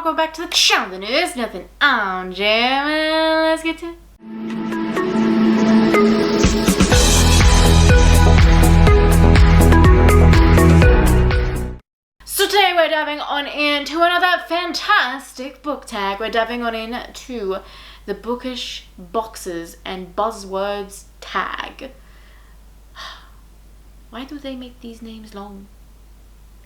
welcome back to the channel. The news, nothing on Jam, and let's get to it. So today we're diving on into another fantastic book tag. We're diving on into the Bookish boxes and Buzzwords tag. Why do they make these names long?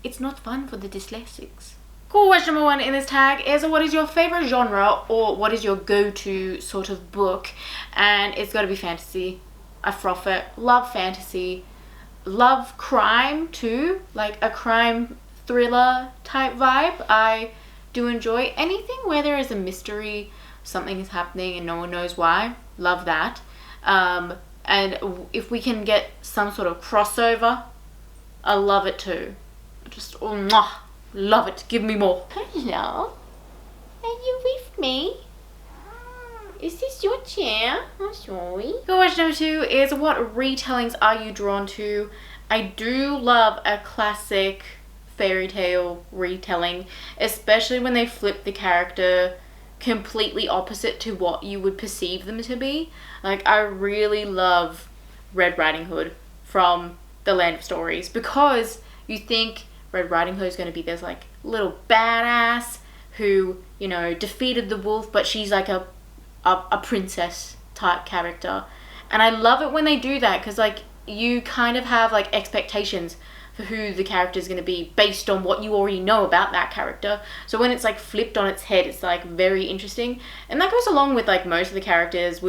It's not fun for the dyslexics. Question number 1 in this tag is, what is your favorite genre, or what is your go-to sort of book? And it's got to be fantasy. I froth it. Love fantasy. Love crime too, like a crime thriller type vibe. I do enjoy anything where there is a mystery, something is happening and no one knows why. Love that. And if we can get some sort of crossover, I love it too. Just love it. Give me more. Hello? Are you with me? Is this your chair? Oh, sorry. Question number 2 is, what retellings are you drawn to? I do love a classic fairy tale retelling, especially when they flip the character completely opposite to what you would perceive them to be. Like, I really love Red Riding Hood from the Land of Stories, because you think Red Riding Hood is going to be this like little badass who, you know, defeated the wolf, but she's like a princess type character. And I love it when they do that, because like you kind of have like expectations for who the character is going to be based on what you already know about that character. So when it's like flipped on its head, it's like very interesting. And that goes along with like most of the characters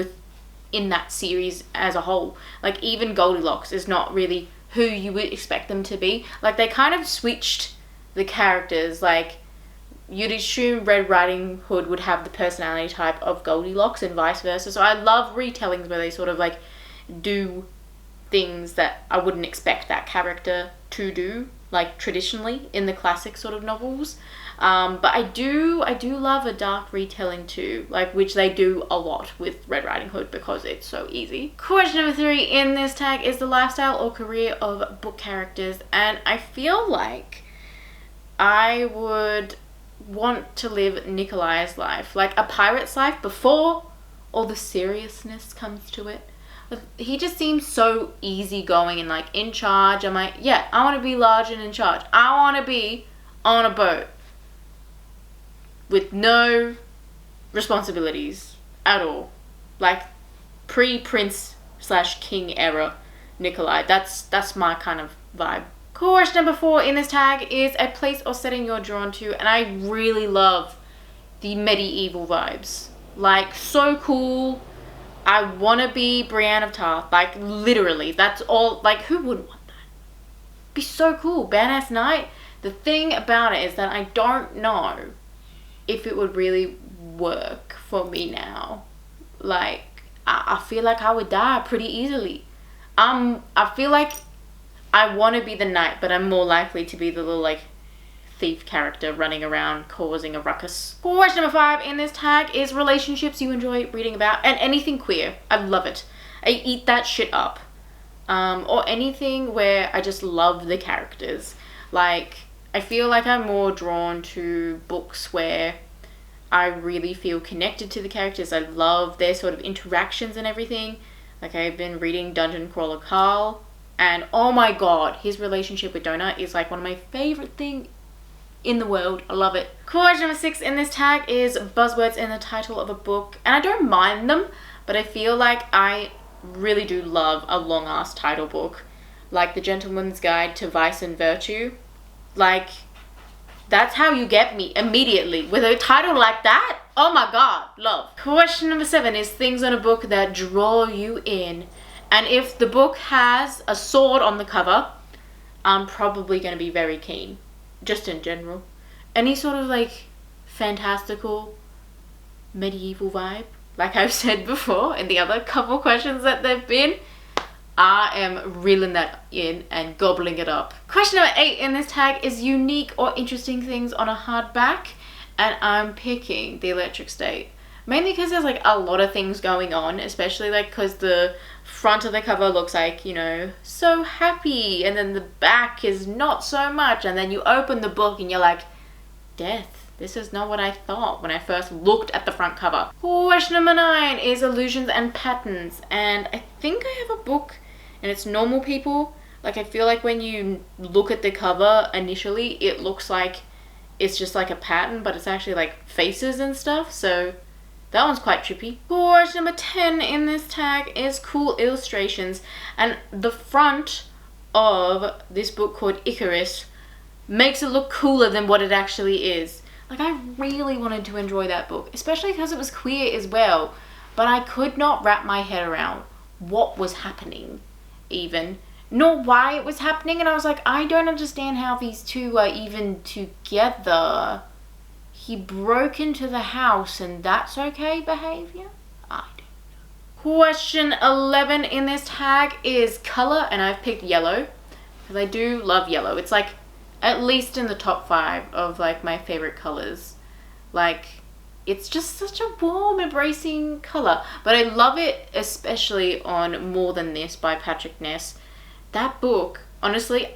in that series as a whole. Like even Goldilocks is not really who you would expect them to be. Like they kind of switched the characters. Like you'd assume Red Riding Hood would have the personality type of Goldilocks and vice versa. So I love retellings where they sort of like do things that I wouldn't expect that character to do, like traditionally in the classic sort of novels. But I do love a dark retelling too, like which they do a lot with Red Riding Hood because it's so easy. Question number 3 in this tag is the lifestyle or career of book characters, and I feel like I would want to live Nikolai's life, like a pirate's life before all the seriousness comes to it. He just seems so easygoing and like in charge. I'm like, yeah, I want to be large and in charge. I want to be on a boat with no responsibilities at all. Like pre-prince / king era Nikolai. That's my kind of vibe. Question number 4 in this tag is a place or setting you're drawn to, and I really love the medieval vibes. Like so cool. I want to be Brienne of Tarth. Like literally, that's all. Like who wouldn't want that? Be so cool. Badass knight. The thing about it is that I don't know if it would really work for me now. Like I feel like I would die pretty easily. I feel like I want to be the knight, but I'm more likely to be the little like thief character running around causing a ruckus. Question number 5 in this tag is relationships you enjoy reading about, and anything queer. I love it. I eat that shit up. Or anything where I just love the characters. Like I feel like I'm more drawn to books where I really feel connected to the characters. I love their sort of interactions and everything. Like I've been reading Dungeon Crawler Carl, and oh my god, his relationship with Donut is like one of my favorite things in the world. I love it. Question number 6 in this tag is buzzwords in the title of a book, and I don't mind them, but I feel like I really do love a long ass title book, like The Gentleman's Guide to Vice and Virtue. Like that's how you get me immediately with a title like that. Oh my god, love. Question number 7 is things on a book that draw you in, and if the book has a sword on the cover, I'm probably going to be very keen. Just in general. Any sort of like fantastical medieval vibe, like I've said before in the other couple questions that they've been, I am reeling that in and gobbling it up. Question number 8 in this tag is unique or interesting things on a hardback, and I'm picking The Electric State. Mainly because there's like a lot of things going on, especially like because the front of the cover looks like, you know, so happy, and then the back is not so much, and then you open the book and you're like, death, This is not what I thought when I first looked at the front cover. Question number 9 is Illusions and Patterns. And I think I have a book and it's Normal People. Like, I feel like when you look at the cover initially, it looks like it's just like a pattern, but it's actually like faces and stuff. So that one's quite trippy. Question number 10 in this tag is Cool Illustrations. And the front of this book called Icarus makes it look cooler than what it actually is. Like, I really wanted to enjoy that book, especially because it was queer as well. But I could not wrap my head around what was happening, even, nor why it was happening. And I was like, I don't understand how these two are even together. He broke into the house and that's okay behavior? I don't know. Question 11 in this tag is color, and I've picked yellow because I do love yellow. It's like at least in the top 5 of like my favorite colors. Like, it's just such a warm, embracing color. But I love it especially on More Than This by Patrick Ness. That book, honestly,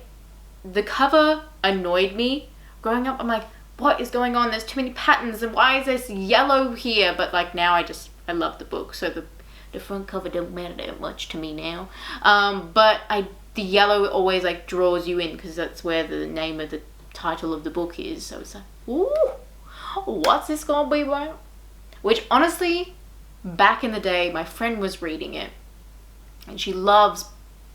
the cover annoyed me. Growing up, I'm like, what is going on? There's too many patterns and why is this yellow here? But like now I love the book. So the front cover don't matter that much to me now. But the yellow always like draws you in because that's where the name of the title of the book is. So it's like, ooh, what's this gonna be about? Which honestly, back in the day, my friend was reading it and she loves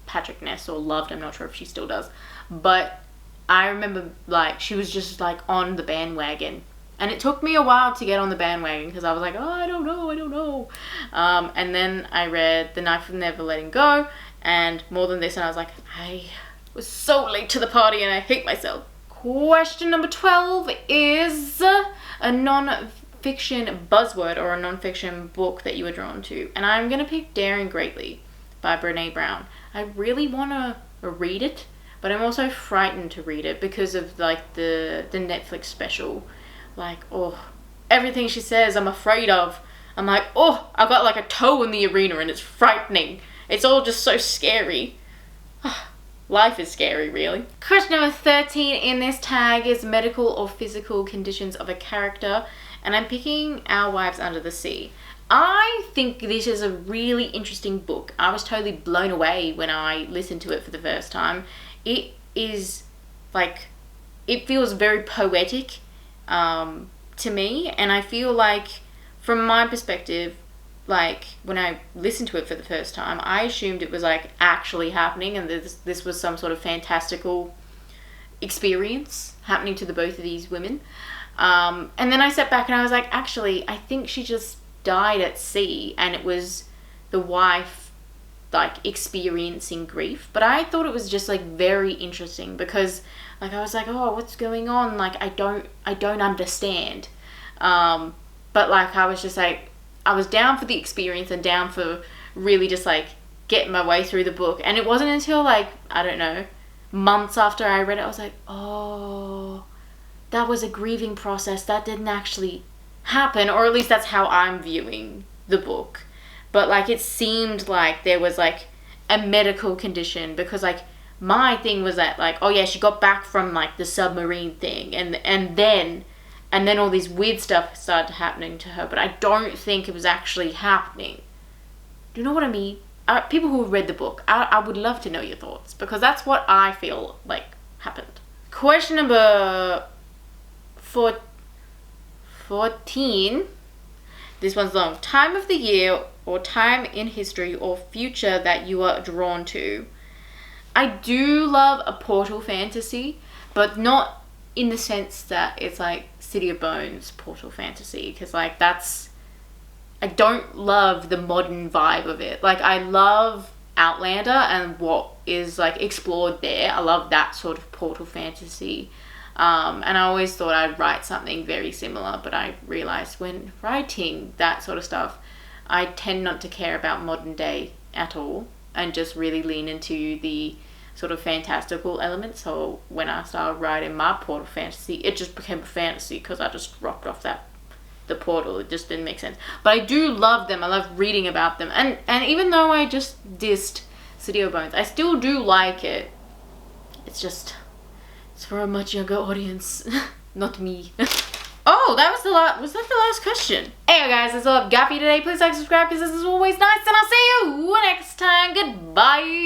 Patrick Ness, or loved, I'm not sure if she still does. But I remember like she was just like on the bandwagon. And it took me a while to get on the bandwagon because I was like, oh, I don't know. And then I read The Knife of Never Letting Go and More Than This, and I was like, I was so late to the party and I hate myself. Question number 12 is a non-fiction buzzword or a non-fiction book that you were drawn to. And I'm going to pick Daring Greatly by Brené Brown. I really want to read it, but I'm also frightened to read it because of like the Netflix special. Like, oh, everything she says I'm afraid of. I'm like, oh, I've got like a toe in the arena and it's frightening. It's all just so scary. Life is scary, really. Question number 13 in this tag is medical or physical conditions of a character. And I'm picking Our Wives Under the Sea. I think this is a really interesting book. I was totally blown away when I listened to it for the first time. It is like, it feels very poetic to me, and I feel like from my perspective, like when I listened to it for the first time, I assumed it was like actually happening and this was some sort of fantastical experience happening to the both of these women. And then I sat back and I was like, actually, I think she just died at sea and it was the wife like experiencing grief. But I thought it was just like very interesting because like I was like, oh, what's going on? Like I don't understand. But like I was just like, I was down for the experience and down for really just like getting my way through the book. And it wasn't until like, I don't know, months after I read it, I was like, oh, that was a grieving process. That didn't actually happen, or at least that's how I'm viewing the book. But like it seemed like there was like a medical condition because like my thing was that like, oh yeah, she got back from like the submarine thing and then all these weird stuff started happening to her, but I don't think it was actually happening. Do you know what I mean? People who read the book, I would love to know your thoughts because that's what I feel like happened. Question number 14. This one's long. Time of the year or time in history or future that you are drawn to. I do love a portal fantasy, but not in the sense that it's like City of Bones portal fantasy, because like that's, I don't love the modern vibe of it. Like I love Outlander and what is like explored there. I love that sort of portal fantasy. And I always thought I'd write something very similar, but I realized when writing that sort of stuff, I tend not to care about modern day at all and just really lean into the sort of fantastical elements. So when I started writing my portal fantasy, it just became a fantasy because I just dropped off the portal. It just didn't make sense. But I do love them. I love reading about them. And even though I just dissed City of Bones, I still do like it. It's just, it's for a much younger audience, not me. Oh, Oh, that was the last. Was that the last question? Anyway, guys, that's all I've got for you today. Please like, subscribe, because this is always nice, and I'll see you next time. Goodbye.